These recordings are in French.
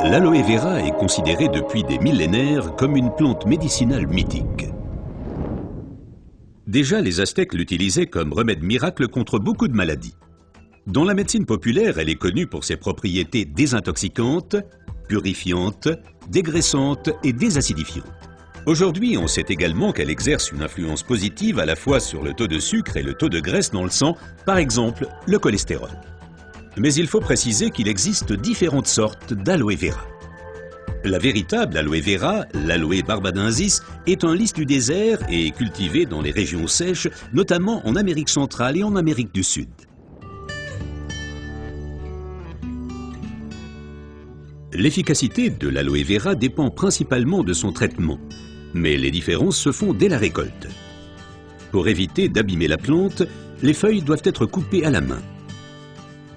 L'aloe vera est considérée depuis des millénaires comme une plante médicinale mythique. Déjà, les Aztèques l'utilisaient comme remède miracle contre beaucoup de maladies. Dans la médecine populaire, elle est connue pour ses propriétés désintoxicantes, purifiantes, dégraissantes et désacidifiantes. Aujourd'hui, on sait également qu'elle exerce une influence positive à la fois sur le taux de sucre et le taux de graisse dans le sang, par exemple le cholestérol. Mais il faut préciser qu'il existe différentes sortes d'aloe vera. La véritable aloe vera, l'aloe barbadensis, est un lys du désert et est cultivée dans les régions sèches, notamment en Amérique centrale et en Amérique du Sud. L'efficacité de l'aloe vera dépend principalement de son traitement, mais les différences se font dès la récolte. Pour éviter d'abîmer la plante, les feuilles doivent être coupées à la main.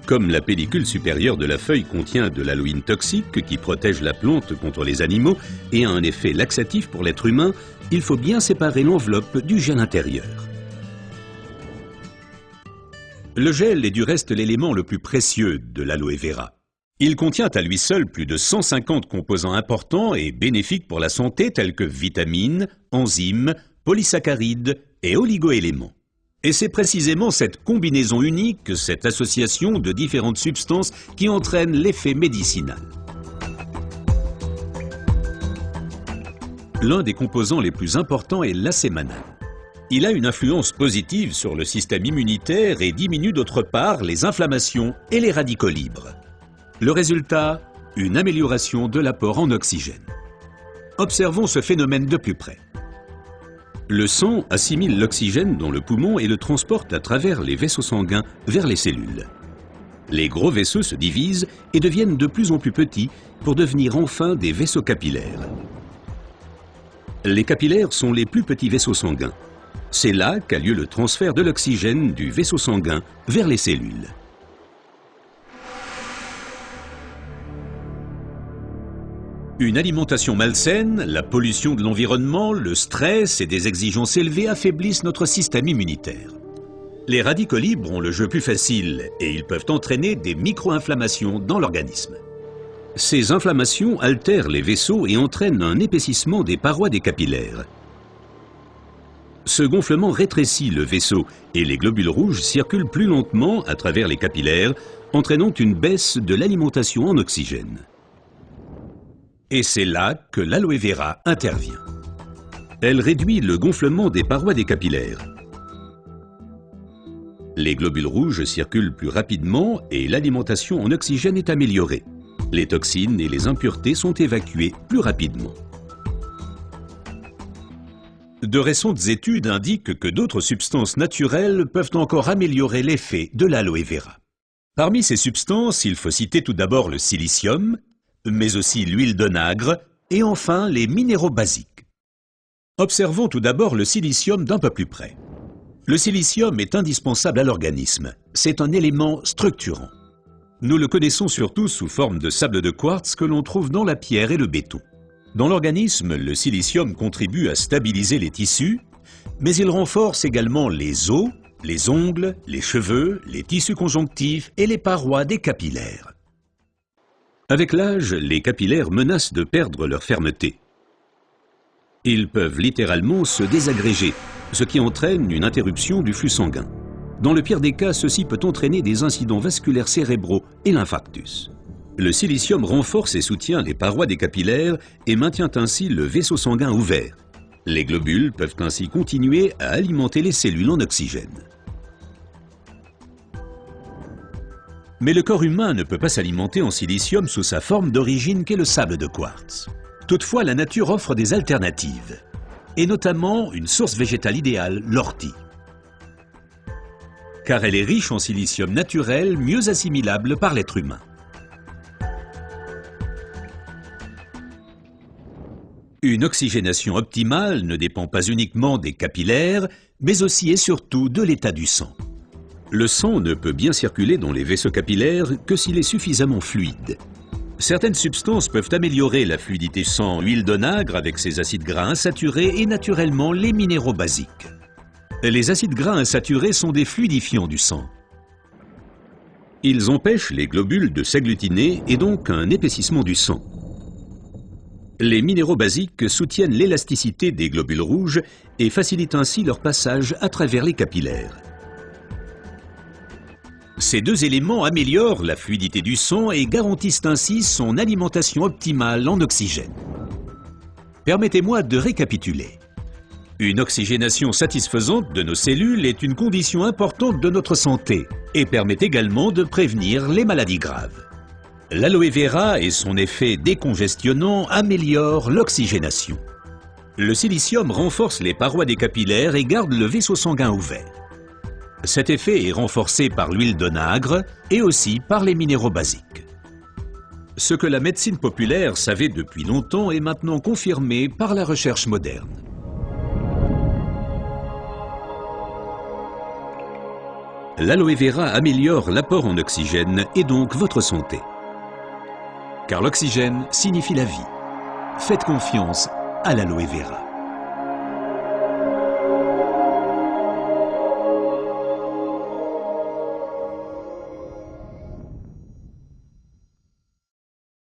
Comme la pellicule supérieure de la feuille contient de l'aloïne toxique qui protège la plante contre les animaux et a un effet laxatif pour l'être humain, il faut bien séparer l'enveloppe du gel intérieur. Le gel est du reste l'élément le plus précieux de l'aloe vera. Il contient à lui seul plus de 150 composants importants et bénéfiques pour la santé tels que vitamines, enzymes, polysaccharides et oligoéléments. Et c'est précisément cette combinaison unique, cette association de différentes substances qui entraîne l'effet médicinal. L'un des composants les plus importants est l'acémanal. Il a une influence positive sur le système immunitaire et diminue d'autre part les inflammations et les radicaux libres. Le résultat, une amélioration de l'apport en oxygène. Observons ce phénomène de plus près. Le sang assimile l'oxygène dans le poumon et le transporte à travers les vaisseaux sanguins vers les cellules. Les gros vaisseaux se divisent et deviennent de plus en plus petits pour devenir enfin des vaisseaux capillaires. Les capillaires sont les plus petits vaisseaux sanguins. C'est là qu'a lieu le transfert de l'oxygène du vaisseau sanguin vers les cellules. Une alimentation malsaine, la pollution de l'environnement, le stress et des exigences élevées affaiblissent notre système immunitaire. Les radicaux libres ont le jeu plus facile et ils peuvent entraîner des micro-inflammations dans l'organisme. Ces inflammations altèrent les vaisseaux et entraînent un épaississement des parois des capillaires. Ce gonflement rétrécit le vaisseau et les globules rouges circulent plus lentement à travers les capillaires, entraînant une baisse de l'alimentation en oxygène. Et c'est là que l'aloe vera intervient. Elle réduit le gonflement des parois des capillaires. Les globules rouges circulent plus rapidement et l'alimentation en oxygène est améliorée. Les toxines et les impuretés sont évacuées plus rapidement. De récentes études indiquent que d'autres substances naturelles peuvent encore améliorer l'effet de l'aloe vera. Parmi ces substances, il faut citer tout d'abord le silicium, mais aussi l'huile d'onagre et enfin les minéraux basiques. Observons tout d'abord le silicium d'un peu plus près. Le silicium est indispensable à l'organisme. C'est un élément structurant. Nous le connaissons surtout sous forme de sable de quartz que l'on trouve dans la pierre et le béton. Dans l'organisme, le silicium contribue à stabiliser les tissus, mais il renforce également les os, les ongles, les cheveux, les tissus conjonctifs et les parois des capillaires. Avec l'âge, les capillaires menacent de perdre leur fermeté. Ils peuvent littéralement se désagréger, ce qui entraîne une interruption du flux sanguin. Dans le pire des cas, ceci peut entraîner des incidents vasculaires cérébraux et l'infarctus. Le silicium renforce et soutient les parois des capillaires et maintient ainsi le vaisseau sanguin ouvert. Les globules peuvent ainsi continuer à alimenter les cellules en oxygène. Mais le corps humain ne peut pas s'alimenter en silicium sous sa forme d'origine qu'est le sable de quartz. Toutefois, la nature offre des alternatives, et notamment une source végétale idéale, l'ortie. Car elle est riche en silicium naturel, mieux assimilable par l'être humain. Une oxygénation optimale ne dépend pas uniquement des capillaires, mais aussi et surtout de l'état du sang. Le sang ne peut bien circuler dans les vaisseaux capillaires que s'il est suffisamment fluide. Certaines substances peuvent améliorer la fluidité sang, huile d'onagre avec ses acides gras insaturés et naturellement les minéraux basiques. Les acides gras insaturés sont des fluidifiants du sang. Ils empêchent les globules de s'agglutiner et donc un épaississement du sang. Les minéraux basiques soutiennent l'élasticité des globules rouges et facilitent ainsi leur passage à travers les capillaires. Ces deux éléments améliorent la fluidité du sang et garantissent ainsi son alimentation optimale en oxygène. Permettez-moi de récapituler. Une oxygénation satisfaisante de nos cellules est une condition importante de notre santé et permet également de prévenir les maladies graves. L'aloe vera et son effet décongestionnant améliorent l'oxygénation. Le silicium renforce les parois des capillaires et garde le vaisseau sanguin ouvert. Cet effet est renforcé par l'huile d'onagre et aussi par les minéraux basiques. Ce que la médecine populaire savait depuis longtemps est maintenant confirmé par la recherche moderne. L'aloe vera améliore l'apport en oxygène et donc votre santé. Car l'oxygène signifie la vie. Faites confiance à l'aloe vera.